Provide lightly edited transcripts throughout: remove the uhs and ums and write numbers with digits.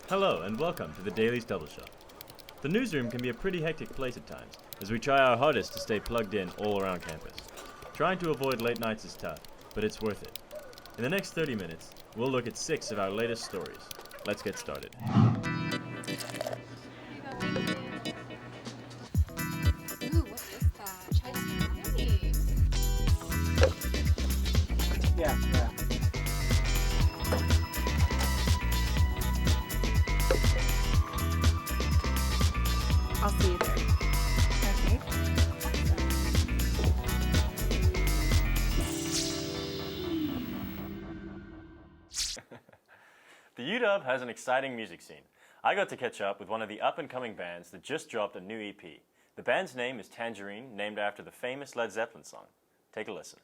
Hello and welcome to the Daily's Double Shot. The newsroom can be a pretty hectic place at times, as we try our hardest to stay plugged in all around campus. Trying to avoid late nights is tough, but it's worth it. In the next 30 minutes, we'll look at 6 of our latest stories. Let's get started. Ooh, what is that? Chinese. Yeah. I'll see you there. Okay. The UW has an exciting music scene. I got to catch up with one of the up-and-coming bands that just dropped a new EP. The band's name is Tangerine, named after the famous Led Zeppelin song. Take a listen.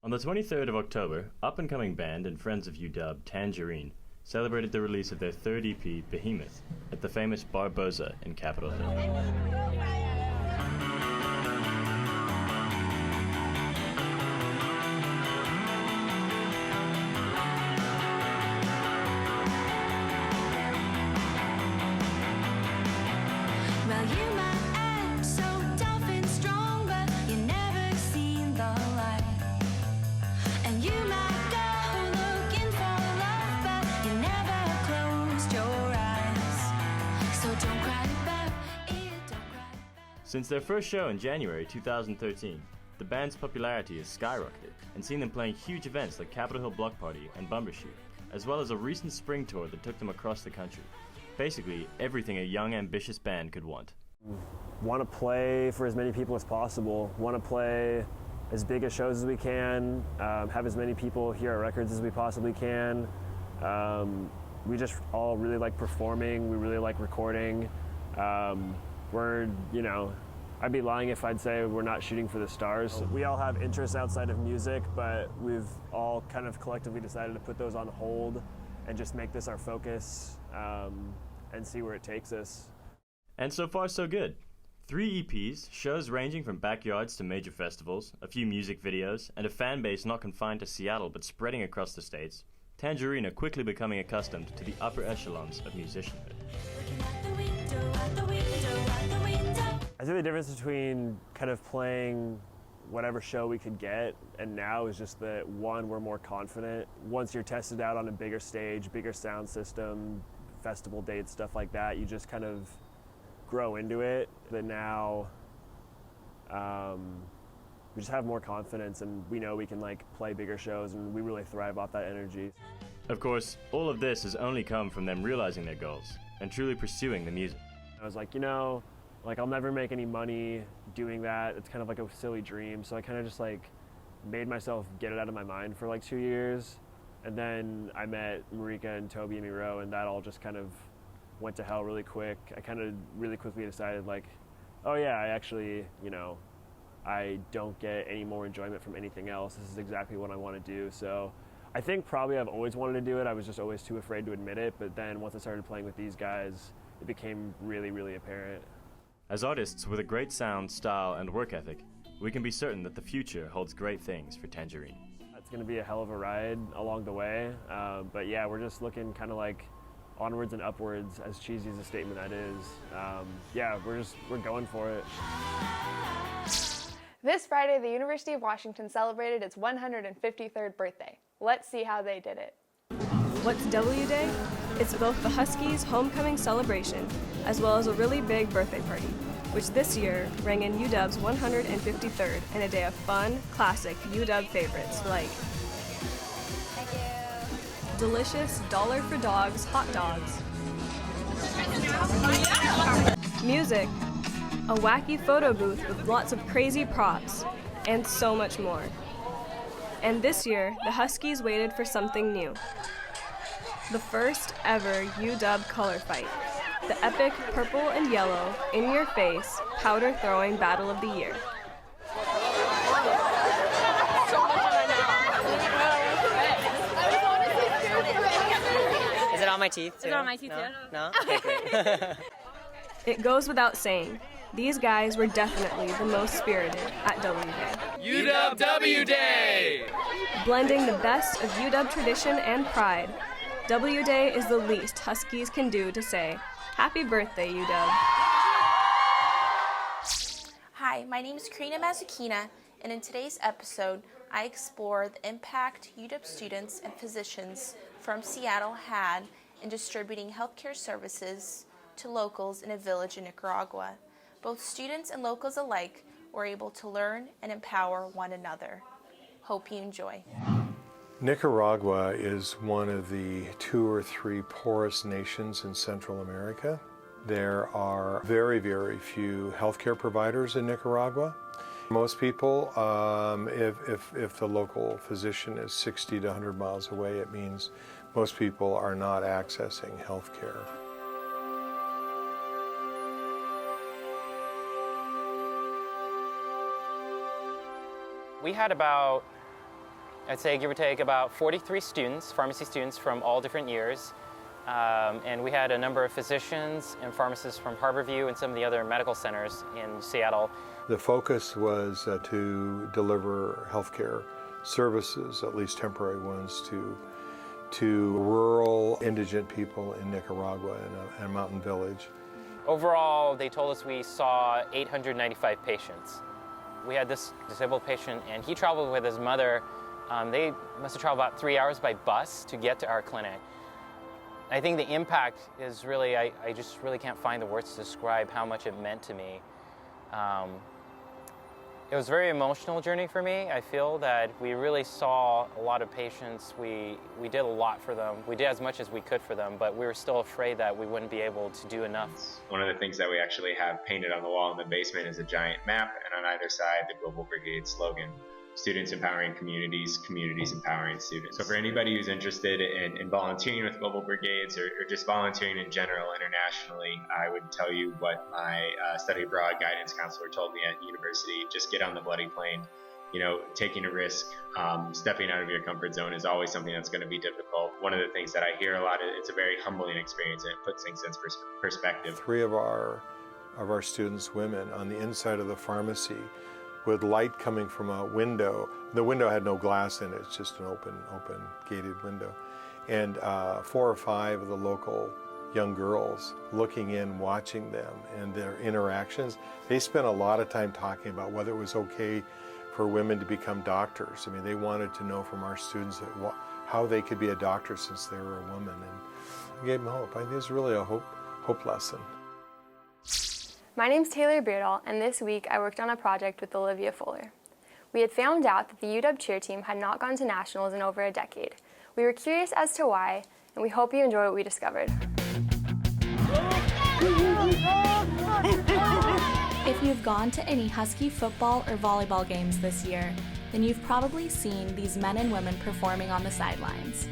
On the 23rd of October, up-and-coming band and friends of UW, Tangerine, celebrated the release of their third EP, Behemoth, at the famous Barboza in Capitol Hill. Since their first show in January 2013, the band's popularity has skyrocketed and seen them playing huge events like Capitol Hill Block Party and Bumbershoot, as well as a recent spring tour that took them across the country. Basically, everything a young, ambitious band could want. Want to play for as many people as possible, want to play as big a shows as we can, have as many people hear our records as we possibly can. We just all really like performing, we really like recording. I'd be lying if I'd say we're not shooting for the stars. We all have interests outside of music, but we've all kind of collectively decided to put those on hold and just make this our focus and see where it takes us. And so far, so good. 3 EPs, shows ranging from backyards to major festivals, a few music videos, and a fan base not confined to Seattle but spreading across the states. Tangerine are quickly becoming accustomed to the upper echelons of musicianhood. I think the difference between kind of playing whatever show we could get and now is just that, one, we're more confident. Once you're tested out on a bigger stage, bigger sound system, festival dates, stuff like that, you just kind of grow into it. But now we just have more confidence and we know we can play bigger shows and we really thrive off that energy. Of course, all of this has only come from them realizing their goals and truly pursuing the music. I was I'll never make any money doing that. It's kind of like a silly dream. So I kind of just made myself get it out of my mind for 2 years. And then I met Marika and Toby and Miro, and that all just kind of went to hell really quick. I kind of really quickly decided oh yeah, I actually, I don't get any more enjoyment from anything else. This is exactly what I want to do. So I think probably I've always wanted to do it. I was just always too afraid to admit it. But then once I started playing with these guys, it became really, really apparent. As artists with a great sound, style, and work ethic, we can be certain that the future holds great things for Tangerine. It's going to be a hell of a ride along the way, but yeah, we're just looking kind of onwards and upwards, as cheesy as a statement that is. Yeah, we're going for it. This Friday, the University of Washington celebrated its 153rd birthday. Let's see how they did it. What's W Day? It's both the Huskies' homecoming celebration as well as a really big birthday party, which this year rang in UW's 153rd and a day of fun, classic UW favorites like delicious dollar for dogs hot dogs, music, a wacky photo booth with lots of crazy props, and so much more. And this year, the Huskies waited for something new. The first ever UW color fight, the epic purple and yellow, in-your-face, powder-throwing battle of the year. Is it on my teeth too? Is it on my teeth too? No? Okay, great. It goes without saying, these guys were definitely the most spirited at W Day. UW Day! Blending the best of UW tradition and pride W Day is the least Huskies can do to say, Happy birthday, UW. Hi, my name is Karina Mazukina, and in today's episode, I explore the impact UW students and physicians from Seattle had in distributing healthcare services to locals in a village in Nicaragua. Both students and locals alike were able to learn and empower one another. Hope you enjoy. Nicaragua is one of the 2 or 3 poorest nations in Central America. There are very, very few healthcare providers in Nicaragua. Most people, if the local physician is 60 to 100 miles away, it means most people are not accessing healthcare. We had about, I'd say give or take, about 43 students, pharmacy students from all different years. And we had a number of physicians and pharmacists from Harborview and some of the other medical centers in Seattle. The focus was to deliver healthcare services, at least temporary ones, to rural indigent people in Nicaragua in a mountain village. Overall, they told us we saw 895 patients. We had this disabled patient, and he traveled with his mother. They must have traveled about 3 hours by bus to get to our clinic. I think the impact is really, I just really can't find the words to describe how much it meant to me. It was a very emotional journey for me. I feel that we really saw a lot of patients. We did a lot for them. We did as much as we could for them, but we were still afraid that we wouldn't be able to do enough. One of the things that we actually have painted on the wall in the basement is a giant map, and on either side the Global Brigade slogan: students empowering communities, communities empowering students. So for anybody who's interested in volunteering with Global Brigades or just volunteering in general internationally, I would tell you what my study abroad guidance counselor told me at university: just get on the bloody plane. You know, taking a risk, stepping out of your comfort zone is always something that's going to be difficult. One of the things that I hear a lot, it's a very humbling experience, and it puts things in perspective. 3 of our students, women, on the inside of the pharmacy, with light coming from a window. The window had no glass in it, it's just an open gated window. And 4 or 5 of the local young girls looking in, watching them and their interactions. They spent a lot of time talking about whether it was okay for women to become doctors. I mean, they wanted to know from our students how they could be a doctor since they were a woman, and we gave them hope. I think it's really a hope lesson. My name's Taylor Beardall, and this week I worked on a project with Olivia Fuller. We had found out that the UW cheer team had not gone to nationals in over a decade. We were curious as to why, and we hope you enjoy what we discovered. If you've gone to any Husky football or volleyball games this year, then you've probably seen these men and women performing on the sidelines.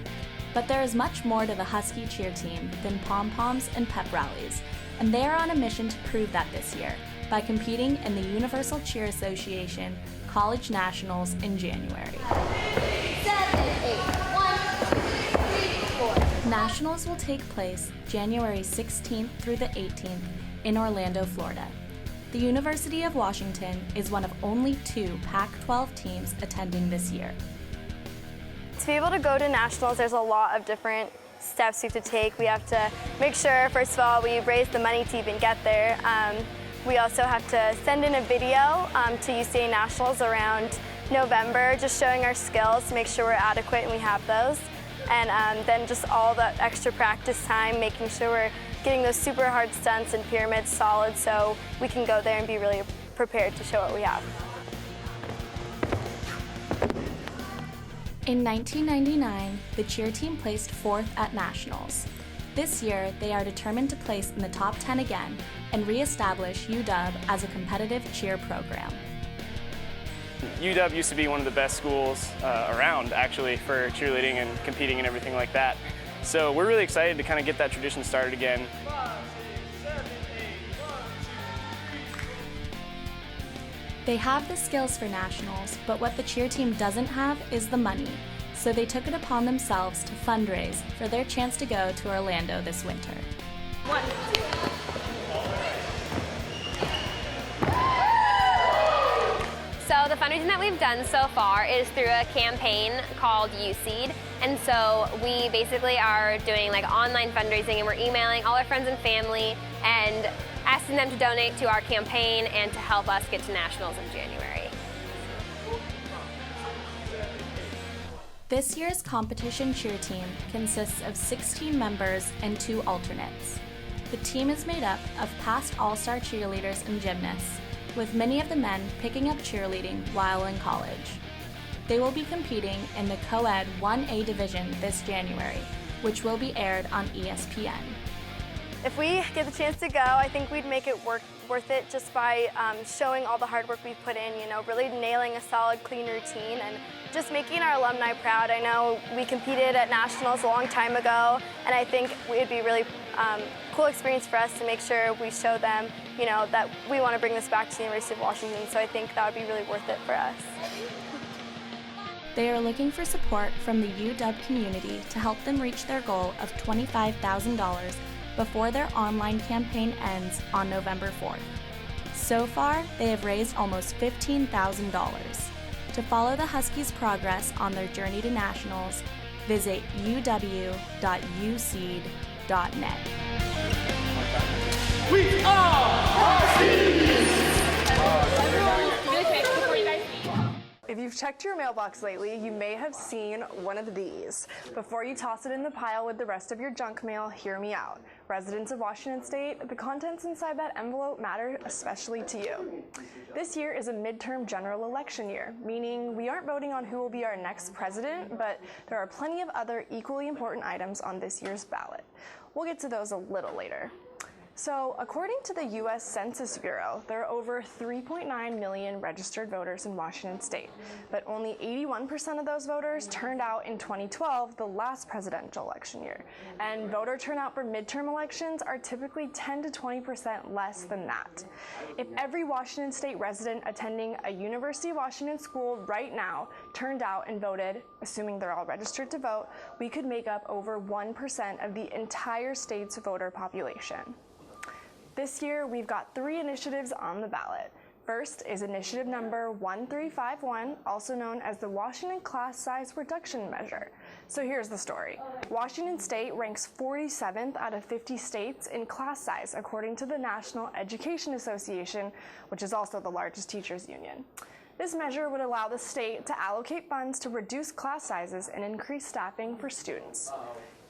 But there is much more to the Husky cheer team than pom-poms and pep rallies, and they are on a mission to prove that this year by competing in the Universal Cheer Association College Nationals in January. 7, 8, 1, 2, 3, 4. Nationals will take place January 16th through the 18th in Orlando, Florida. The University of Washington is one of only 2 Pac-12 teams attending this year. To be able to go to nationals, there's a lot of different steps we have to take. We have to make sure, first of all, we raise the money to even get there. We also have to send in a video to UCA Nationals around November, just showing our skills to make sure we're adequate and we have those. And then just all the extra practice time, making sure we're getting those super hard stunts and pyramids solid so we can go there and be really prepared to show what we have. In 1999, the cheer team placed 4th at Nationals. This year, they are determined to place in the top 10 again and re-establish UW as a competitive cheer program. UW used to be one of the best schools around, actually, for cheerleading and competing and everything like that. So we're really excited to kind of get that tradition started again. 5, 6, 7, 8, 1, 2, 3, 4. They have the skills for nationals, but what the cheer team doesn't have is the money. So they took it upon themselves to fundraise for their chance to go to Orlando this winter. 1, 2. So the fundraising that we've done so far is through a campaign called USeed, And so we basically are doing like online fundraising, and we're emailing all our friends and family and asking them to donate to our campaign and to help us get to nationals in January. This year's competition cheer team consists of 16 members and 2 alternates. The team is made up of past all-star cheerleaders and gymnasts, with many of the men picking up cheerleading while in college. They will be competing in the co-ed 1A division this January, which will be aired on ESPN. If we get the chance to go, I think we'd make it worth it just by showing all the hard work we've put in, really nailing a solid, clean routine and just making our alumni proud. I know we competed at nationals a long time ago, and I think it'd be really cool experience for us to make sure we show them, that we want to bring this back to the University of Washington, so I think that would be really worth it for us. They are looking for support from the UW community to help them reach their goal of $25,000 before their online campaign ends on November 4th. So far, they have raised almost $15,000. To follow the Huskies' progress on their journey to nationals, visit uw.useed.net. We are Huskies! If you've checked your mailbox lately, you may have seen one of these. Before you toss it in the pile with the rest of your junk mail, hear me out. Residents of Washington State, the contents inside that envelope matter especially to you. This year is a midterm general election year, meaning we aren't voting on who will be our next president, but there are plenty of other equally important items on this year's ballot. We'll get to those a little later. So, according to the U.S. Census Bureau, there are over 3.9 million registered voters in Washington State, but only 81% of those voters turned out in 2012, the last presidential election year. And voter turnout for midterm elections are typically 10 to 20% less than that. If every Washington State resident attending a University of Washington school right now turned out and voted, assuming they're all registered to vote, we could make up over 1% of the entire state's voter population. This year, we've got 3 initiatives on the ballot. First is initiative number 1351, also known as the Washington Class Size Reduction Measure. So here's the story. Washington State ranks 47th out of 50 states in class size, according to the National Education Association, which is also the largest teachers union. This measure would allow the state to allocate funds to reduce class sizes and increase staffing for students.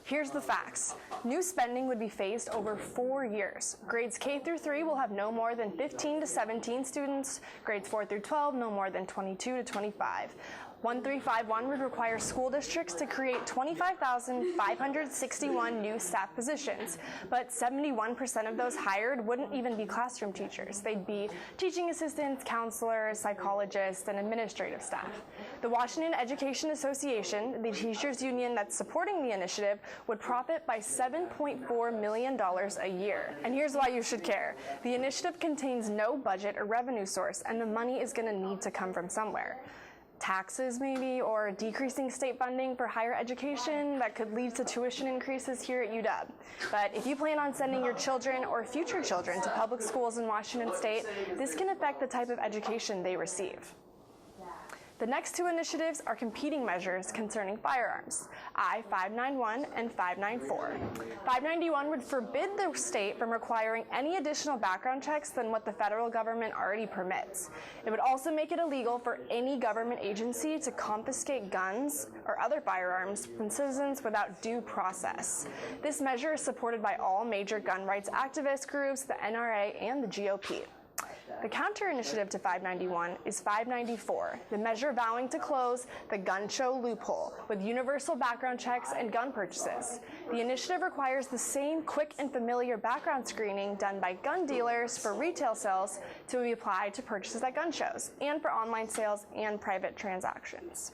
Here's the facts. New spending would be phased over 4 years. Grades K through 3 will have no more than 15 to 17 students. Grades 4 through 12, no more than 22 to 25. 1351 would require school districts to create 25,561 new staff positions, but 71% of those hired wouldn't even be classroom teachers. They'd be teaching assistants, counselors, psychologists, and administrative staff. The Washington Education Association, the teachers union that's supporting the initiative, would profit by $7.4 million a year. And here's why you should care. The initiative contains no budget or revenue source, and the money is going to need to come from somewhere. Taxes maybe, or decreasing state funding for higher education that could lead to tuition increases here at UW. But if you plan on sending your children or future children to public schools in Washington State, this can affect the type of education they receive. The next 2 initiatives are competing measures concerning firearms, I-591 and 594. 591 would forbid the state from requiring any additional background checks than what the federal government already permits. It would also make it illegal for any government agency to confiscate guns or other firearms from citizens without due process. This measure is supported by all major gun rights activist groups, the NRA, and the GOP. The counter-initiative to 591 is 594, the measure vowing to close the gun show loophole with universal background checks and gun purchases. The initiative requires the same quick and familiar background screening done by gun dealers for retail sales to be applied to purchases at gun shows and for online sales and private transactions.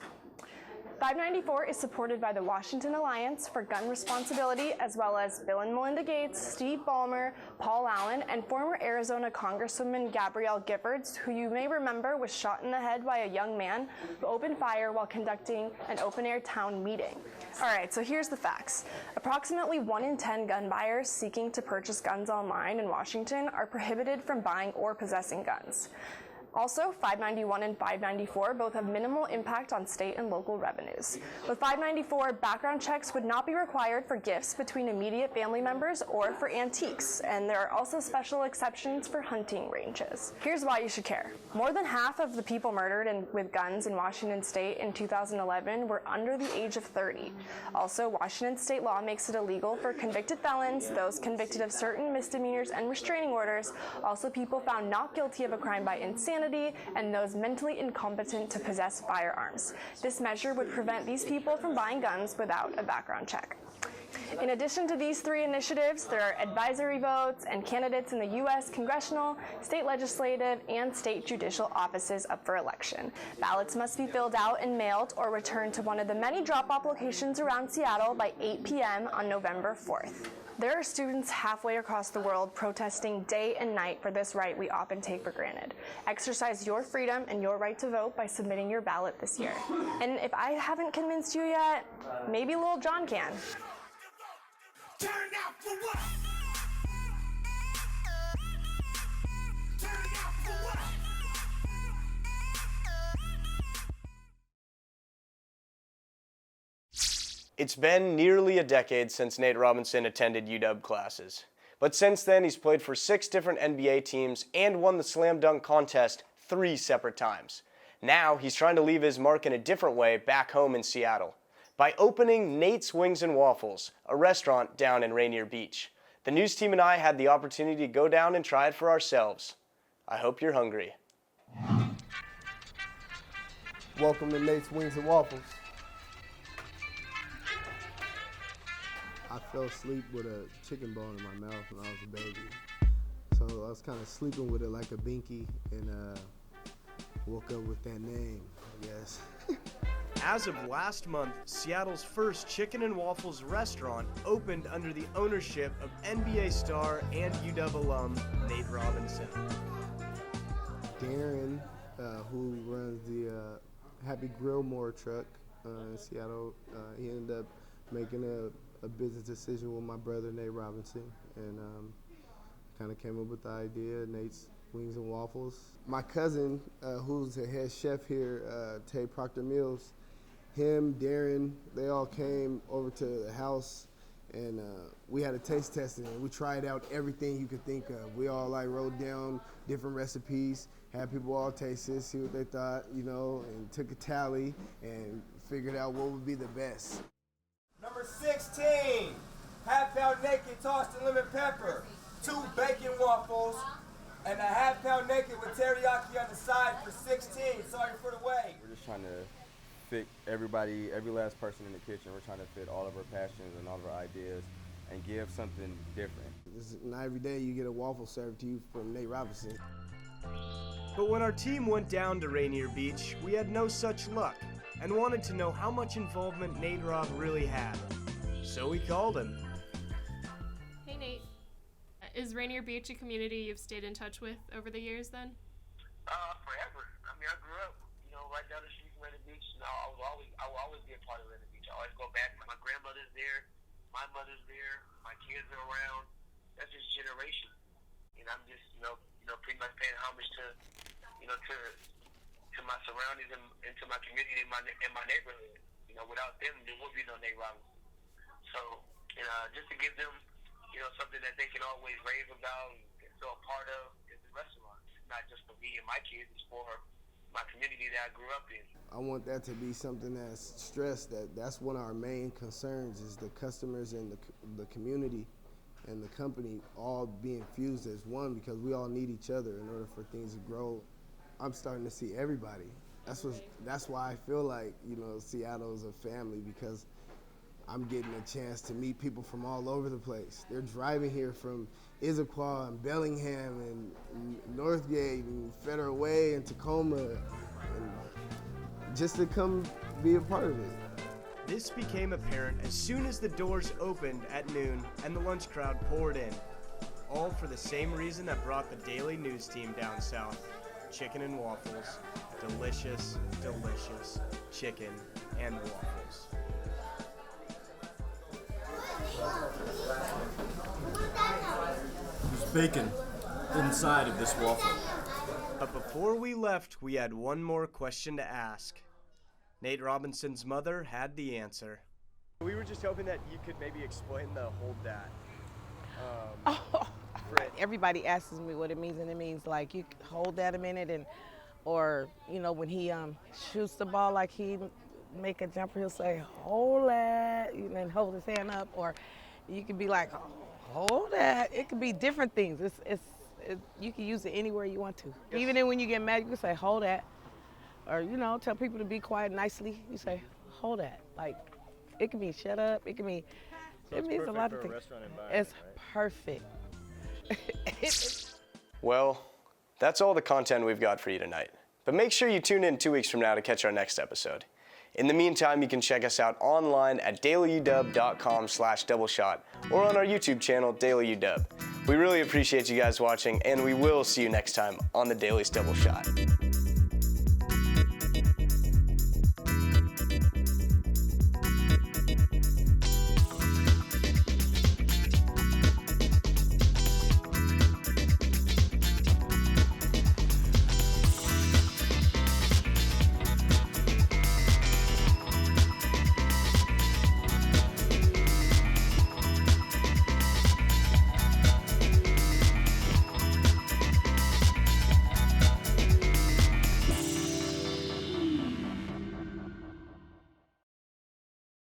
594 is supported by the Washington Alliance for Gun Responsibility, as well as Bill and Melinda Gates, Steve Ballmer, Paul Allen, and former Arizona Congresswoman Gabrielle Giffords, who you may remember was shot in the head by a young man who opened fire while conducting an open-air town meeting. All right, so here's the facts. Approximately 1 in 10 gun buyers seeking to purchase guns online in Washington are prohibited from buying or possessing guns. Also, 591 and 594 both have minimal impact on state and local revenues. With 594, background checks would not be required for gifts between immediate family members or for antiques, and there are also special exceptions for hunting ranges. Here's why you should care. More than half of the people murdered with guns in Washington state in 2011 were under the age of 30. Also, Washington state law makes it illegal for convicted felons, those convicted of certain misdemeanors and restraining orders, also people found not guilty of a crime by insanity, and those mentally incompetent to possess firearms. This measure would prevent these people from buying guns without a background check. In addition to these three initiatives, there are advisory votes and candidates in the U.S. congressional, state legislative, and state judicial offices up for election. Ballots must be filled out and mailed or returned to one of the many drop-off locations around Seattle by 8 p.m. on November 4th. There are students halfway across the world protesting day and night for this right we often take for granted. Exercise your freedom and your right to vote by submitting your ballot this year. And if I haven't convinced you yet, maybe Lil Jon can. Turn out for what? Turn out for what? It's been nearly a decade since Nate Robinson attended UW classes. But since then, he's played for 6 different NBA teams and won the slam dunk contest 3 separate times. Now, he's trying to leave his mark in a different way back home in Seattle by opening Nate's Wings and Waffles, a restaurant down in Rainier Beach. The news team and I had the opportunity to go down and try it for ourselves. I hope you're hungry. Welcome to Nate's Wings and Waffles. I fell asleep with a chicken bone in my mouth when I was a baby. So I was kind of sleeping with it like a binky and woke up with that name, I guess. As of last month, Seattle's first chicken and waffles restaurant opened under the ownership of NBA star and UW alum Nate Robinson. Darren, who runs the Happy Grillmore truck in Seattle, he ended up making a business decision with my brother Nate Robinson, and kind of came up with the idea, Nate's Wings and Waffles. My cousin, who's the head chef here, Tay Proctor Mills, him, Darren, they all came over to the house, and we had a taste testing, and we tried out everything you could think of. We all wrote down different recipes, had people all taste it, see what they thought, and took a tally and figured out what would be the best. Number 16, half-pound naked tossed in lemon pepper, 2 bacon waffles, and a half-pound naked with teriyaki on the side for 16. Sorry for the wait. We're just trying to fit everybody, every last person in the kitchen. We're trying to fit all of our passions and all of our ideas and give something different. Not every day you get a waffle served to you from Nate Robinson. But when our team went down to Rainier Beach, we had no such luck and wanted to know how much involvement Nate Rob really had. So we called him. Hey Nate, is Rainier Beach a community you've stayed in touch with over the years then? Forever. I mean, I grew up, right down the street from Rainier Beach. I will always be a part of Rainier Beach. I always go back. My grandmother's there, my mother's there, my kids are around. That's just generation. And I'm just, pretty much paying homage to my surroundings and to my community and my neighborhood. Without them, there would be no Nate Robinson. So, just to give them, something that they can always rave about and feel a part of is the restaurant. It's not just for me and my kids, it's for my community that I grew up in. I want that to be something that's stressed, that's one of our main concerns is the customers and the community and the company all being fused as one, because we all need each other in order for things to grow. I'm starting to see everybody. That's why I feel like, Seattle is a family, because I'm getting a chance to meet people from all over the place. They're driving here from Issaquah and Bellingham and Northgate and Federal Way and Tacoma, and just to come be a part of it. This became apparent as soon as the doors opened at noon and the lunch crowd poured in, all for the same reason that brought the daily news team down south: chicken and waffles. Delicious, delicious chicken and waffles. There's bacon inside of this waffle. But before we left, we had one more question to ask. Nate Robinson's mother had the answer. We were just hoping that you could maybe explain the hold that. Everybody asks me what it means, and it means like you hold that a minute, and or you know when he shoots the ball, like he make a jumper, he'll say hold that, and then hold his hand up, or you could be like hold that. It could be different things. You can use it anywhere you want to. Yes. Even when you get mad, you can say hold that, or you know tell people to be quiet nicely. You say hold that. Like it can mean shut up. It can mean it means a lot of things. It's perfect. Well, that's all the content we've got for you tonight. But make sure you tune in 2 weeks from now to catch our next episode. In the meantime, you can check us out online at dailyuw.com/doubleshot or on our YouTube channel, Daily UW. We really appreciate you guys watching, and we will see you next time on the Daily's Double Shot.